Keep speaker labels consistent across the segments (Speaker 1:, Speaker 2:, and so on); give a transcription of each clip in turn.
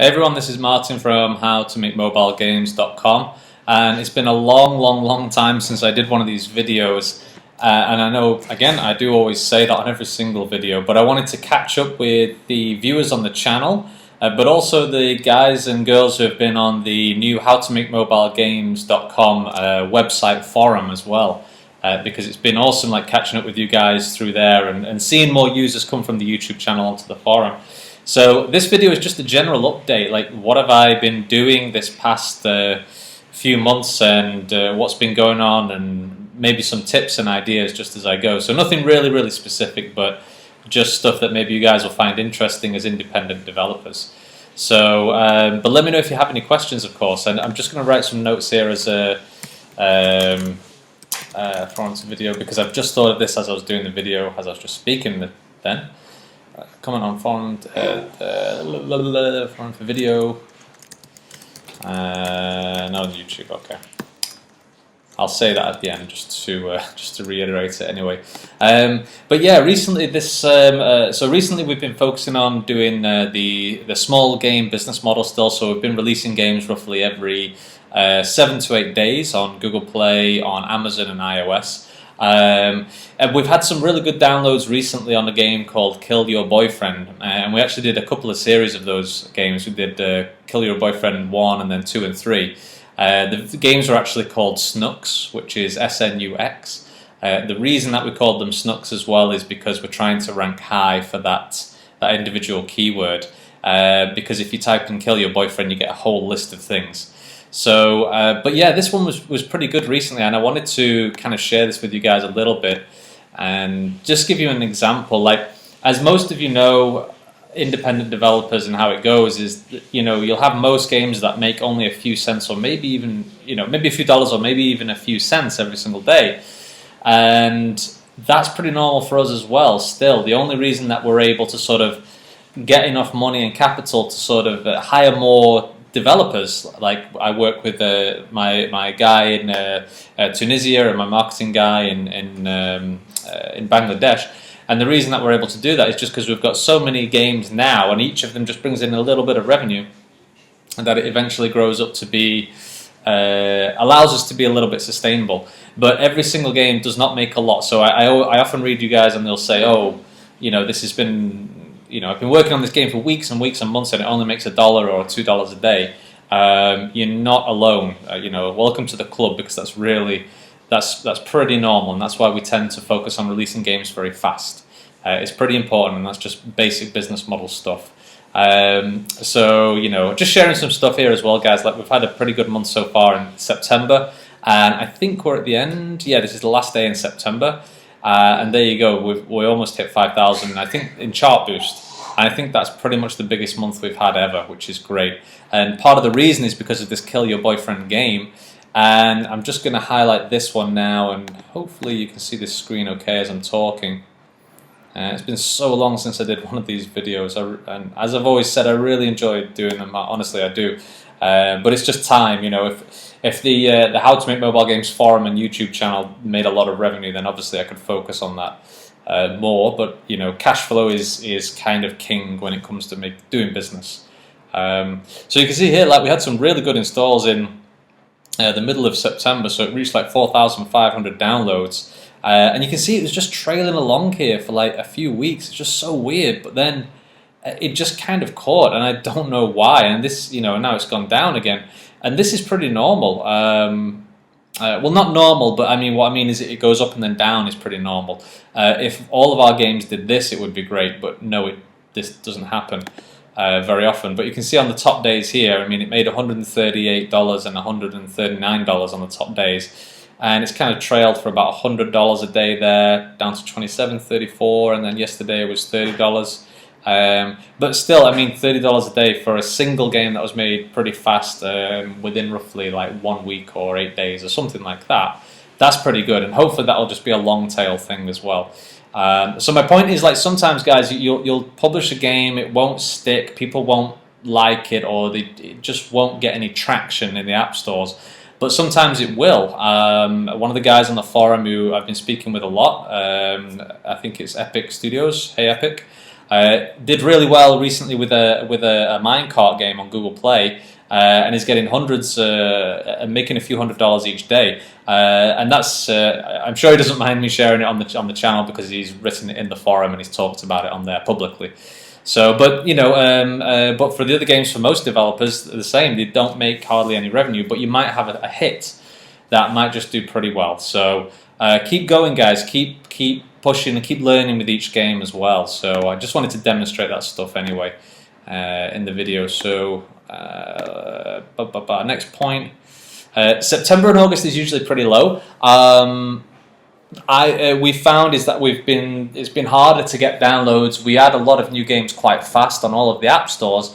Speaker 1: Hey everyone, this is Martin from howtomakemobilegames.com, and it's been a long time since I did one of these videos, and I know, again, I do always say that on every single video, but I wanted to catch up with the viewers on the channel, but also the guys and girls who have been on the new howtomakemobilegames.com website forum as well. Because it's been awesome, like catching up with you guys through there and seeing more users come from the YouTube channel onto the forum. So this video is just a general update, like what have I been doing this past few months and what's been going on, and maybe some tips and ideas just as I go. So nothing really specific, but just stuff that maybe you guys will find interesting as independent developers. So, but let me know if you have any questions, of course. And I'm just going to write some notes here as a for the video, because I've just thought of this as I was doing the video, as I was just speaking then. Comment on font, font for video, not on YouTube. Okay, I'll say that at the end just to reiterate it anyway. But yeah, recently recently we've been focusing on doing the small game business model still. So we've been releasing games roughly every 7 to 8 days on Google Play, on Amazon and iOS. And we've had some really good downloads recently on a game called Kill Your Boyfriend, and we actually did a couple of series of those games. We did Kill Your Boyfriend 1 and then 2 and 3. The games are actually called Snux, which is S-N-U-X. The reason that we called them Snux as well is because we're trying to rank high for that individual keyword, because if you type in Kill Your Boyfriend you get a whole list of things. So, but yeah, this one was pretty good recently, and I wanted to kind of share this with you guys a little bit and just give you an example. Like, as most of you know, independent developers and how it goes is, you'll have most games that make only a few cents, or maybe even, maybe a few dollars, or maybe even a few cents every single day. And that's pretty normal for us as well still. The only reason that we're able to sort of get enough money and capital to sort of hire more developers, like I work with my guy in Tunisia and my marketing guy in Bangladesh, and the reason that we're able to do that is just because we've got so many games now, and each of them just brings in a little bit of revenue, and that it eventually grows up to be allows us to be a little bit sustainable. But every single game does not make a lot, so I often read you guys and they'll say, oh, this has been, I've been working on this game for weeks and weeks and months, and it only makes $1 or $2 a day. You're not alone. Welcome to the club, because that's pretty normal, and that's why we tend to focus on releasing games very fast. It's pretty important, and that's just basic business model stuff. So just sharing some stuff here as well, guys. Like, we've had a pretty good month so far in September, and I think we're at the end. Yeah, this is the last day in September. And there you go, we almost hit 5,000, I think, in chart boost. And I think that's pretty much the biggest month we've had ever, which is great. And part of the reason is because of this Kill Your Boyfriend game. And I'm just going to highlight this one now, and hopefully you can see this screen okay as I'm talking. It's been so long since I did one of these videos, and as I've always said, I really enjoyed doing them. Honestly, I do. But it's just time, If the How to Make Mobile Games forum and YouTube channel made a lot of revenue, then obviously I could focus on that more. But cash flow is kind of king when it comes to doing business. So you can see here, like, we had some really good installs in the middle of September, so it reached like 4,500 downloads, and you can see it was just trailing along here for like a few weeks. It's just so weird, but then it just kind of caught, and I don't know why. And this, now it's gone down again. And this is pretty normal. Well, not normal, but what I mean is it goes up and then down is pretty normal. If all of our games did this, it would be great, but no, this doesn't happen very often. But you can see on the top days here, it made $138 and $139 on the top days. And it's kind of trailed for about $100 a day there, down to $27.34, and then yesterday it was $30. But still, $30 a day for a single game that was made pretty fast, within roughly like 1 week or 8 days or something like that. That's pretty good, and hopefully that'll just be a long tail thing as well. So my point is, like, sometimes, guys, you'll publish a game, it won't stick, people won't like it, or it just won't get any traction in the app stores. But sometimes it will. One of the guys on the forum who I've been speaking with a lot, I think it's Epic Studios. Hey Epic. Did really well recently with a minecart game on Google Play, and is getting hundreds, and making a few $100s each day. And that's I'm sure he doesn't mind me sharing it on the channel because he's written it in the forum and he's talked about it on there publicly. So, but but for the other games, for most developers, the same. They don't make hardly any revenue, but you might have a hit that might just do pretty well. So keep going, guys. Keep pushing and keep learning with each game as well. So I just wanted to demonstrate that stuff anyway in the video. So next point. September and August is usually pretty low. We found is that it's been harder to get downloads. We add a lot of new games quite fast on all of the app stores,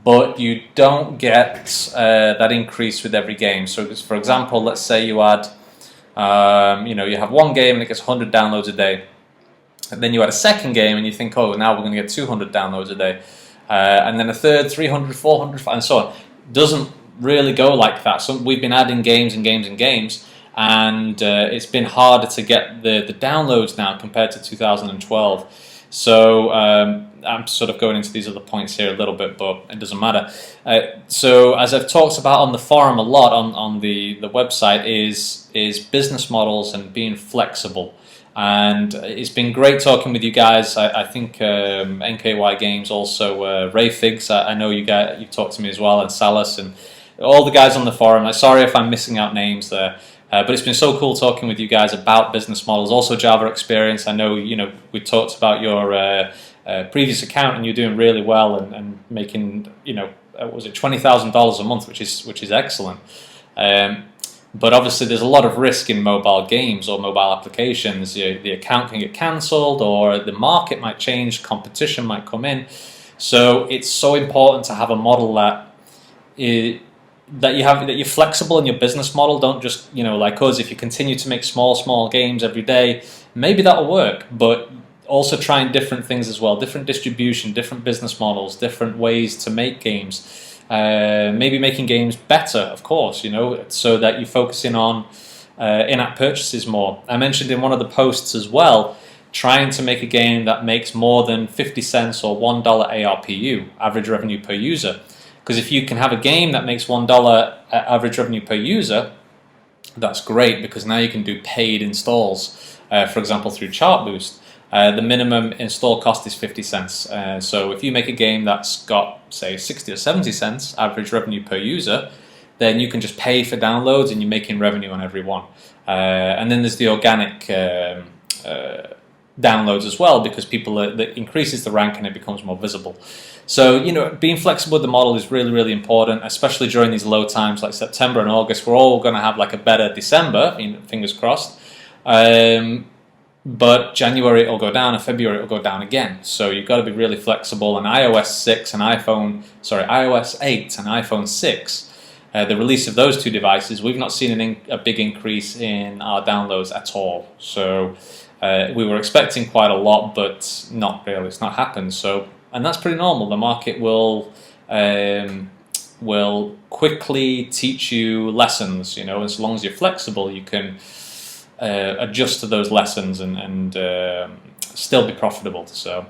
Speaker 1: but you don't get that increase with every game. So, for example, let's say you add, you have one game and it gets 100 downloads a day, and then you add a second game and you think, oh, now we're going to get 200 downloads a day, and then a third, 300, 400, and so on. Doesn't really go like that. So we've been adding games and games and games. And it's been harder to get the downloads now compared to 2012. So I'm sort of going into these other points here a little bit, but it doesn't matter. So as I've talked about on the forum a lot on the website is business models and being flexible. And it's been great talking with you guys. I think NKY Games, also Ray Figs, I know you talked to me as well, and Salas, and all the guys on the forum. I'm sorry if I'm missing out names there. But it's been so cool talking with you guys about business models. Also Java Experience. I know we talked about your previous account, and you're doing really well and making was it $20,000 a month, which is excellent. But obviously there's a lot of risk in mobile games or mobile applications. The account can get cancelled, or the market might change, competition might come in. So it's so important to have a model that you're flexible in your business model. Don't just, like us, if you continue to make small games every day, maybe that'll work, but also trying different things as well, different distribution, different business models, different ways to make games, maybe making games better, of course, so that you focus in on in-app purchases more. I mentioned in one of the posts as well, trying to make a game that makes more than 50 cents or $1 ARPU, average revenue per user. Because if you can have a game that makes $1 average revenue per user, that's great, because now you can do paid installs, for example, through Chartboost. The minimum install cost is 50 cents. So if you make a game that's got, say, 60 or 70 cents average revenue per user, then you can just pay for downloads and you're making revenue on every one. And then there's the organic downloads as well, because that increases the rank and it becomes more visible. So, being flexible with the model is really, really important, especially during these low times like September and August. We're all going to have like a better December, fingers crossed. But January it'll go down and February it'll go down again. So you've got to be really flexible. And iOS 8 and iPhone 6, the release of those two devices, we've not seen a big increase in our downloads at all. So we were expecting quite a lot, but not really. It's not happened. And that's pretty normal. The market will quickly teach you lessons. As long as you're flexible, you can adjust to those lessons and still be profitable. So,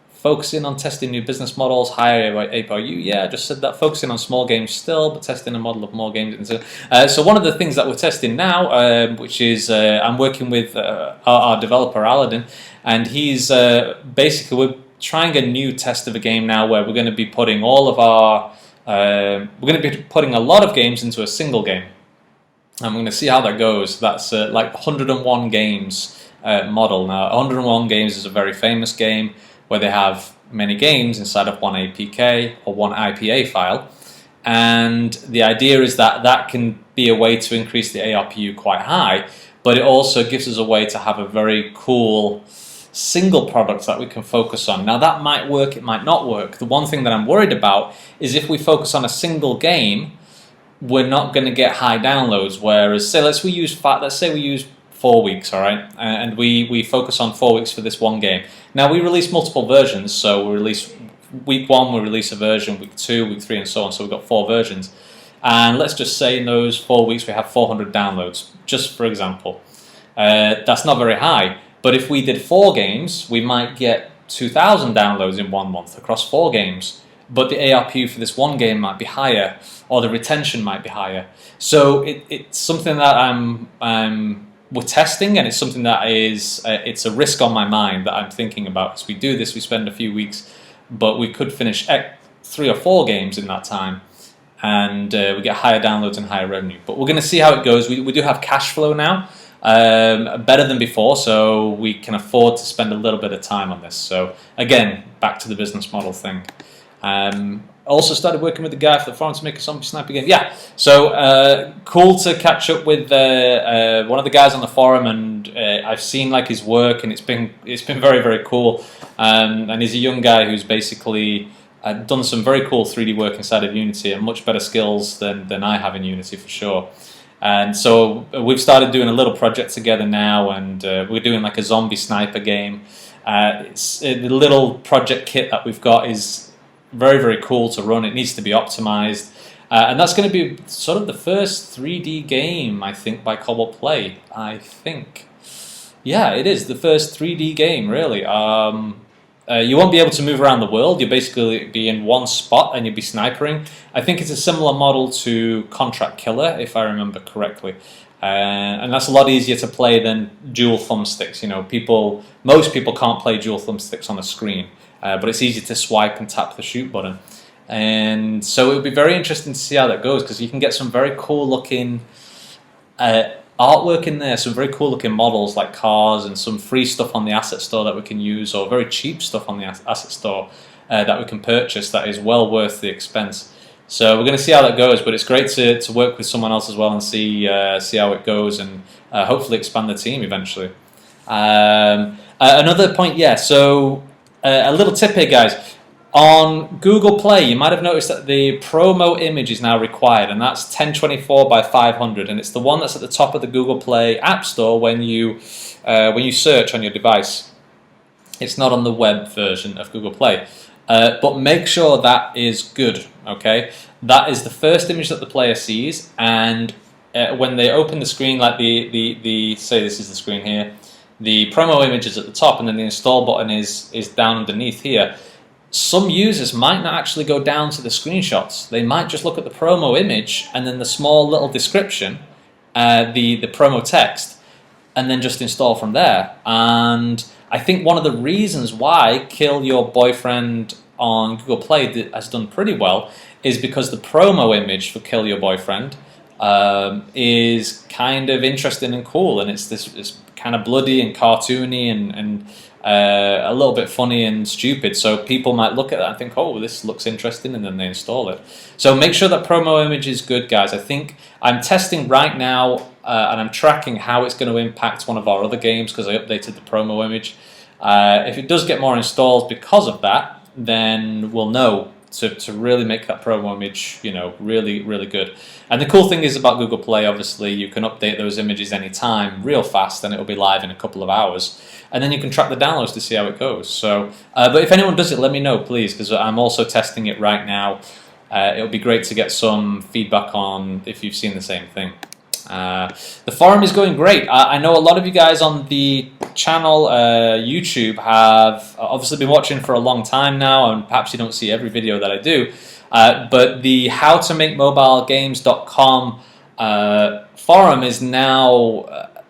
Speaker 1: focusing on testing new business models, higher APRU. Yeah, I just said that. Focusing on small games still, but testing a model of more games. So one of the things that we're testing now, which is I'm working with our developer Aladdin, and he's basically we're trying a new test of a game now where we're going to be putting all of our we're going to be putting a lot of games into a single game. I'm going to see how that goes. That's like 101 games model. Now, 101 games is a very famous game where they have many games inside of one APK or one IPA file. And the idea is that that can be a way to increase the ARPU quite high, but it also gives us a way to have a very cool single product that we can focus on. Now, that might work, it might not work. The one thing that I'm worried about is if we focus on a single game, we're not going to get high downloads. Whereas, let's say we use 4 weeks, all right, and we focus on 4 weeks for this one game. Now we release multiple versions, so we release week 1, we release a version, week 2, week 3, and so on. So we've got 4 versions, and let's just say in those 4 weeks we have 400 downloads, just for example. That's not very high, but if we did 4 games, we might get 2,000 downloads in 1 month across 4 games, but the ARPU for this one game might be higher, or the retention might be higher. So it's something that we're testing, and it's something that is it's a risk on my mind that I'm thinking about. As we do this, we spend a few weeks, but we could finish 3 or 4 games in that time, and we get higher downloads and higher revenue. But we're going to see how it goes. We do have cash flow now, better than before, so we can afford to spend a little bit of time on this. So again, back to the business model thing. Also started working with the guy for the forum to make a zombie sniper game. Yeah, so cool to catch up with one of the guys on the forum, and I've seen like his work, and it's been very, very cool. And he's a young guy who's basically done some very cool 3D work inside of Unity, and much better skills than I have in Unity for sure. And so we've started doing a little project together now, and we're doing like a zombie sniper game. The little project kit that we've got is very, very cool to run. It needs to be optimized, and that's going to be sort of the first 3D game, I think, by Cobalt Play. I think, yeah, it is the first 3D game, really. You won't be able to move around the world. You'll basically be in one spot and you'll be snipering. I think it's a similar model to Contract Killer, if I remember correctly. And that's a lot easier to play than dual thumbsticks. You know, most people can't play dual thumbsticks on a screen, but it's easy to swipe and tap the shoot button. And so it would be very interesting to see how that goes, because you can get some very cool looking artwork in there, some very cool looking models like cars, and some free stuff on the asset store that we can use, or very cheap stuff on the asset store that we can purchase that is well worth the expense. So we're going to see how that goes, but it's great to work with someone else as well and see how it goes, and hopefully expand the team eventually. Another point, yeah, so a little tip here, guys. On Google Play, you might have noticed that the promo image is now required, and that's 1024 by 500, and it's the one that's at the top of the Google Play App Store when you search on your device. It's not on the web version of Google Play. But make sure that is good, okay? That is the first image that the player sees, and when they open the screen, like say this is the screen here, the promo image is at the top, and then the install button is down underneath here. Some users might not actually go down to the screenshots. They might just look at the promo image and then the small little description, the promo text, and then just install from there. And I think one of the reasons why Kill Your Boyfriend on Google Play has done pretty well is because the promo image for Kill Your Boyfriend is kind of interesting and cool, and it's kind of bloody and cartoony and a little bit funny and stupid. So people might look at that and think, oh, this looks interesting, and then they install it. So make sure that promo image is good, guys. I think I'm testing right now, and I'm tracking how it's going to impact one of our other games, because I updated the promo image. If it does get more installs because of that, then we'll know to really make that promo image, you know, really, really good. And the cool thing is about Google Play, obviously, you can update those images anytime, real fast, and it'll be live in a couple of hours. And then you can track the downloads to see how it goes. So, but if anyone does it, let me know, please, because I'm also testing it right now. It'll be great to get some feedback on if you've seen the same thing. The forum is going great. I know a lot of you guys on the channel, YouTube, have obviously been watching for a long time now, and perhaps you don't see every video that I do. But the howtomakemobilegames.com forum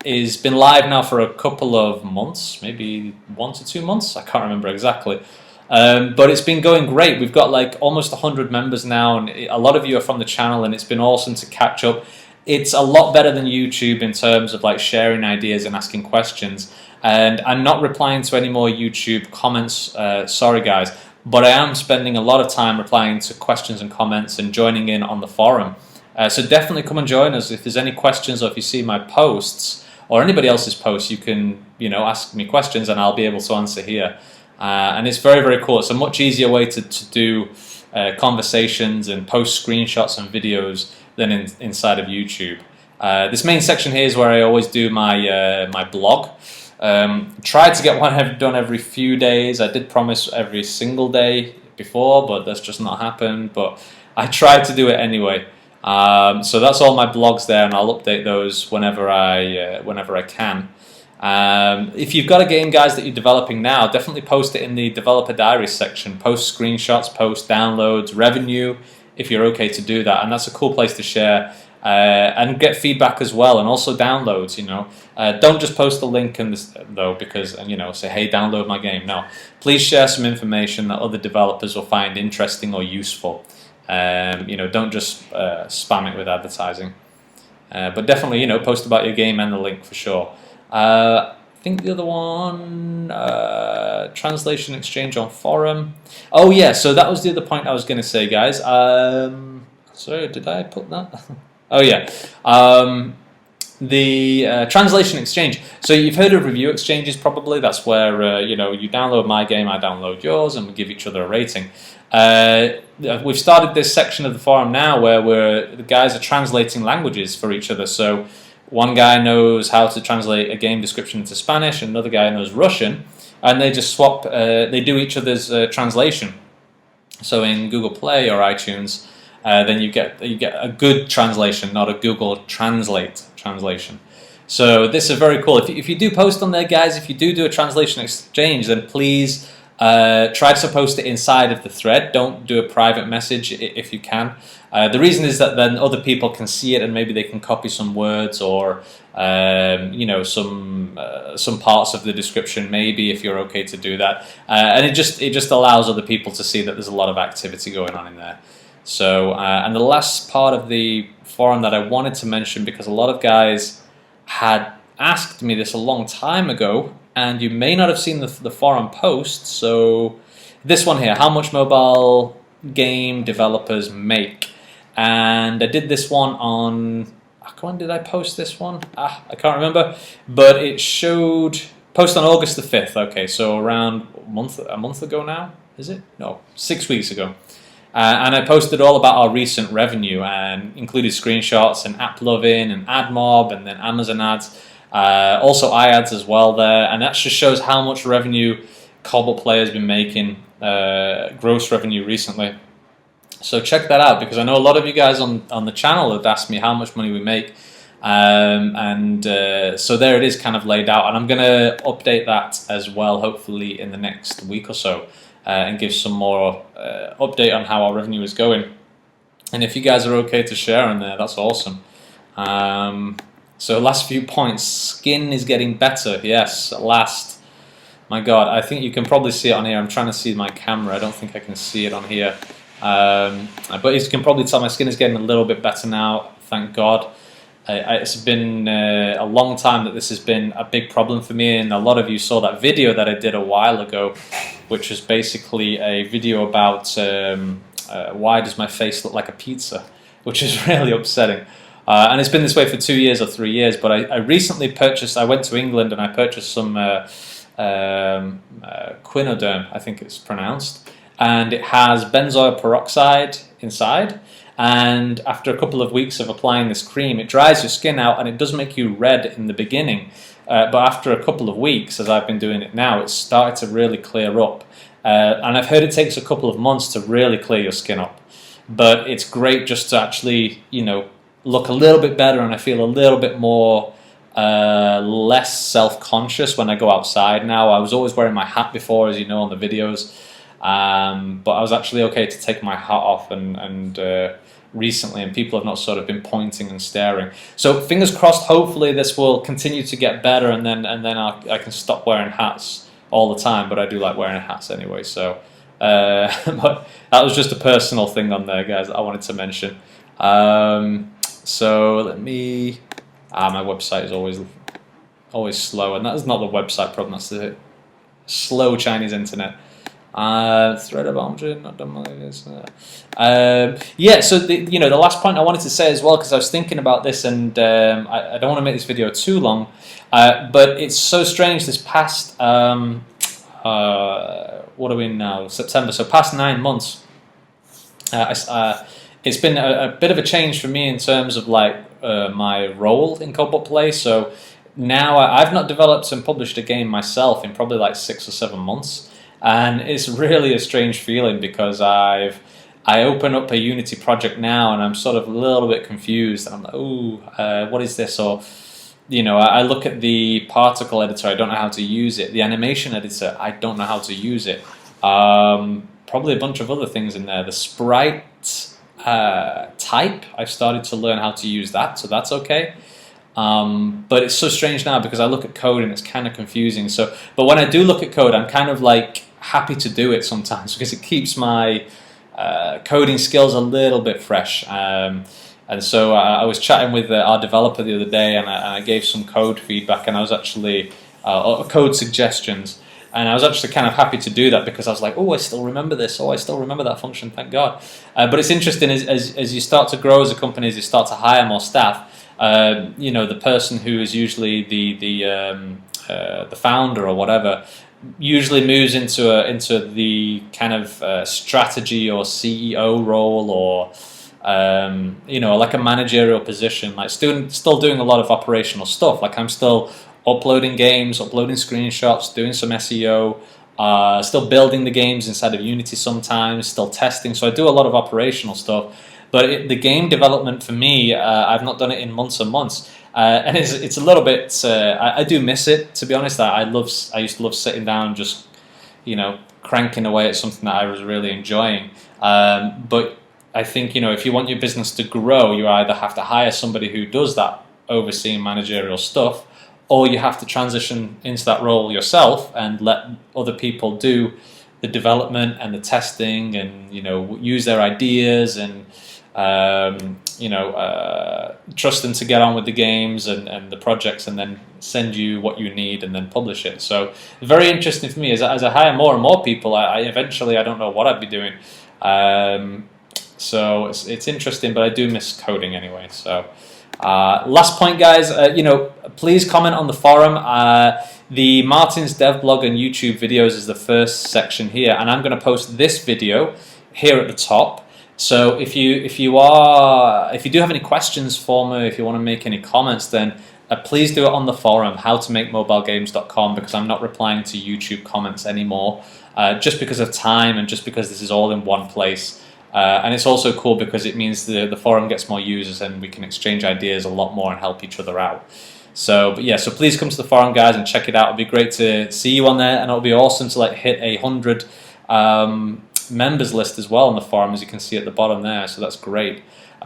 Speaker 1: is been live now for a couple of months, maybe 1 to 2 months. I can't remember exactly. But it's been going great. We've got like almost 100 members now, and a lot of you are from the channel, and it's been awesome to catch up. It's a lot better than YouTube in terms of like sharing ideas and asking questions. And I'm not replying to any more YouTube comments, sorry guys, but I am spending a lot of time replying to questions and comments and joining in on the forum. So definitely come and join us. If there's any questions, or if you see my posts or anybody else's posts, you can, you know, ask me questions and I'll be able to answer here. And it's very, very cool. It's a much easier way to do conversations and post screenshots and videos than inside of YouTube. This main section here is where I always do my my blog. Tried to get one done every few days. I did promise every single day before, but that's just not happened. But I tried to do it anyway. So that's all my blogs there, and I'll update those whenever I can. If you've got a game, guys, that you're developing now, definitely post it in the developer diary section. Post screenshots, post downloads, revenue, if you're okay to do that. And that's a cool place to share and get feedback as well, and also downloads. Don't just post the link though, because say, hey, download my game. No, please share some information that other developers will find interesting or useful. Don't just spam it with advertising. But definitely, post about your game and the link for sure. I think the other one, translation exchange on forum. Oh yeah, so that was the other point I was going to say, guys. Sorry, did I put that? Oh yeah, the translation exchange. So you've heard of review exchanges probably. That's where you download my game, I download yours, and we give each other a rating. We've started this section of the forum now where the guys are translating languages for each other. So one guy knows how to translate a game description into Spanish, and another guy knows Russian, and they just swap. They do each other's translation. So in Google Play or iTunes, then you get a good translation, not a Google Translate translation. So this is very cool. If you do post on there, guys, if you do a translation exchange, then please try to post it inside of the thread. Don't do a private message if you can. The reason is that then other people can see it, and maybe they can copy some words or some parts of the description, maybe, if you're okay to do that. And it just allows other people to see that there's a lot of activity going on in there. So and the last part of the forum that I wanted to mention, because a lot of guys had asked me this a long time ago, and you may not have seen the forum post. So this one here, how much mobile game developers make. And I did this one on, when did I post this one? I can't remember, but it showed, post on August the 5th. Okay, so around a month ago now, is it? No, 6 weeks ago. And I posted all about our recent revenue and included screenshots and AppLovin and AdMob and then Amazon ads. Also iAds as well there, and that just shows how much revenue Cobalt Player has been making, gross revenue recently. So check that out, because I know a lot of you guys on the channel have asked me how much money we make, so there it is, kind of laid out, and I'm going to update that as well, hopefully in the next week or so, and give some more update on how our revenue is going. And if you guys are okay to share on there, that's awesome. So last few points, skin is getting better. Yes, at last. My God, I think you can probably see it on here. I'm trying to see my camera. I don't think I can see it on here. But as you can probably tell, my skin is getting a little bit better now, thank God. It's been a long time that this has been a big problem for me, and a lot of you saw that video that I did a while ago, which was basically a video about why does my face look like a pizza, which is really upsetting. And it's been this way for 2 years or 3 years, but I recently purchased, I went to England and I purchased some Quinoderm, I think it's pronounced, and it has benzoyl peroxide inside, and after a couple of weeks of applying this cream, it dries your skin out, and it does make you red in the beginning, but after a couple of weeks, as I've been doing it now, it's started to really clear up, and I've heard it takes a couple of months to really clear your skin up, but it's great just to actually, look a little bit better, and I feel a little bit more less self-conscious when I go outside now. I was always wearing my hat before, as you know, on the videos, but I was actually okay to take my hat off and recently, and people have not sort of been pointing and staring. So fingers crossed, hopefully this will continue to get better, and then I can stop wearing hats all the time, but I do like wearing hats anyway, so but that was just a personal thing on there, guys, that I wanted to mention. So let me, my website is always slow, and that's not the website problem, that's the slow Chinese internet. Thread of Armchair, not done like this. Yeah, so the last point I wanted to say as well, because I was thinking about this, and I don't want to make this video too long, but it's so strange. This past what are we in now? September. So past 9 months. It's been a bit of a change for me in terms of like my role in Cobalt Play. So now I've not developed and published a game myself in probably like 6 or 7 months. And it's really a strange feeling, because I open up a Unity project now and I'm sort of a little bit confused, and I'm like, ooh, what is this? Or you know, I look at the particle editor, I don't know how to use it. The animation editor, I don't know how to use it. Probably a bunch of other things in there. The sprite type, I've started to learn how to use that, so that's okay. But it's so strange now because I look at code and it's kind of confusing. So, but when I do look at code, I'm kind of like happy to do it sometimes because it keeps my coding skills a little bit fresh. And so I was chatting with our developer the other day, and I gave some code feedback, and I was actually code suggestions, and I was actually kind of happy to do that because I was like, oh, I still remember this, oh, I still remember that function, thank God. But it's interesting as you start to grow as a company, as you start to hire more staff. You know, the person who is usually the founder or whatever usually moves into the kind of strategy or CEO role, or you know, like a managerial position, like still doing a lot of operational stuff. Like I'm still uploading games, uploading screenshots, doing some SEO, still building the games inside of Unity sometimes, still testing. So I do a lot of operational stuff. But the game development for me, I've not done it in months and months, and it's a little bit. I do miss it, to be honest. I used to love sitting down and just, you know, cranking away at something that I was really enjoying. But I think, you know, if you want your business to grow, you either have to hire somebody who does that overseeing managerial stuff, or you have to transition into that role yourself and let other people do the development and the testing, and, you know, use their ideas, and you know, trust them to get on with the games and the projects, and then send you what you need and then publish it. So very interesting for me as I hire more and more people. I eventually, I don't know what I'd be doing. So it's interesting, but I do miss coding anyway. So last point, guys, you know, please comment on the forum. The Martin's Dev Blog and YouTube videos is the first section here, and I'm going to post this video here at the top. So if you do have any questions for me, if you want to make any comments, then please do it on the forum, howtomakemobilegames.com, because I'm not replying to YouTube comments anymore, just because of time and just because this is all in one place. And it's also cool because it means the forum gets more users and we can exchange ideas a lot more and help each other out. So, but yeah, so please come to the forum, guys, and check it out. It'll be great to see you on there, and it'll be awesome to like hit 100 members list as well on the forum, as you can see at the bottom there. So that's great.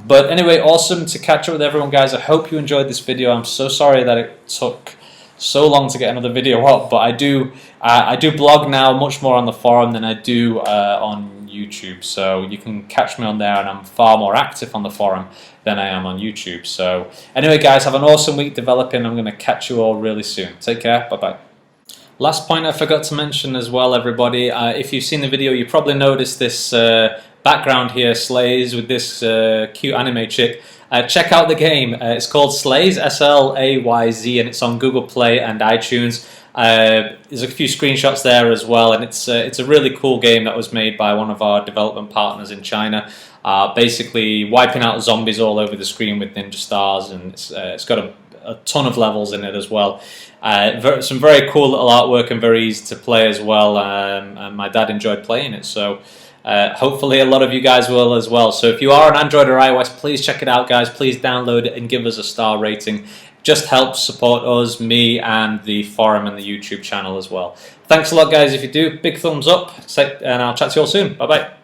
Speaker 1: But anyway, awesome to catch up with everyone, guys. I hope you enjoyed this video. I'm so sorry that it took so long to get another video up, but I do blog now much more on the forum than I do on YouTube. So you can catch me on there, and I'm far more active on the forum than I am on YouTube. So anyway, guys, have an awesome week developing. I'm going to catch you all really soon. Take care. Bye-bye. Last point I forgot to mention as well, everybody. If you've seen the video, you probably noticed this background here, Slays, with this cute anime chick. Check out the game. It's called Slays, S-L-A-Y-Z, and it's on Google Play and iTunes. There's a few screenshots there as well, and it's a really cool game that was made by one of our development partners in China. Basically wiping out zombies all over the screen with ninja stars, and it's got a ton of levels in it as well. Some very cool little artwork and very easy to play as well, and my dad enjoyed playing it, so hopefully a lot of you guys will as well. So if you are on Android or iOS, please check it out, guys. Please download it and give us a star rating. Just helps support us, me, and the forum and the YouTube channel as well. Thanks a lot, guys. If you do, big thumbs up, and I'll chat to you all soon. Bye bye.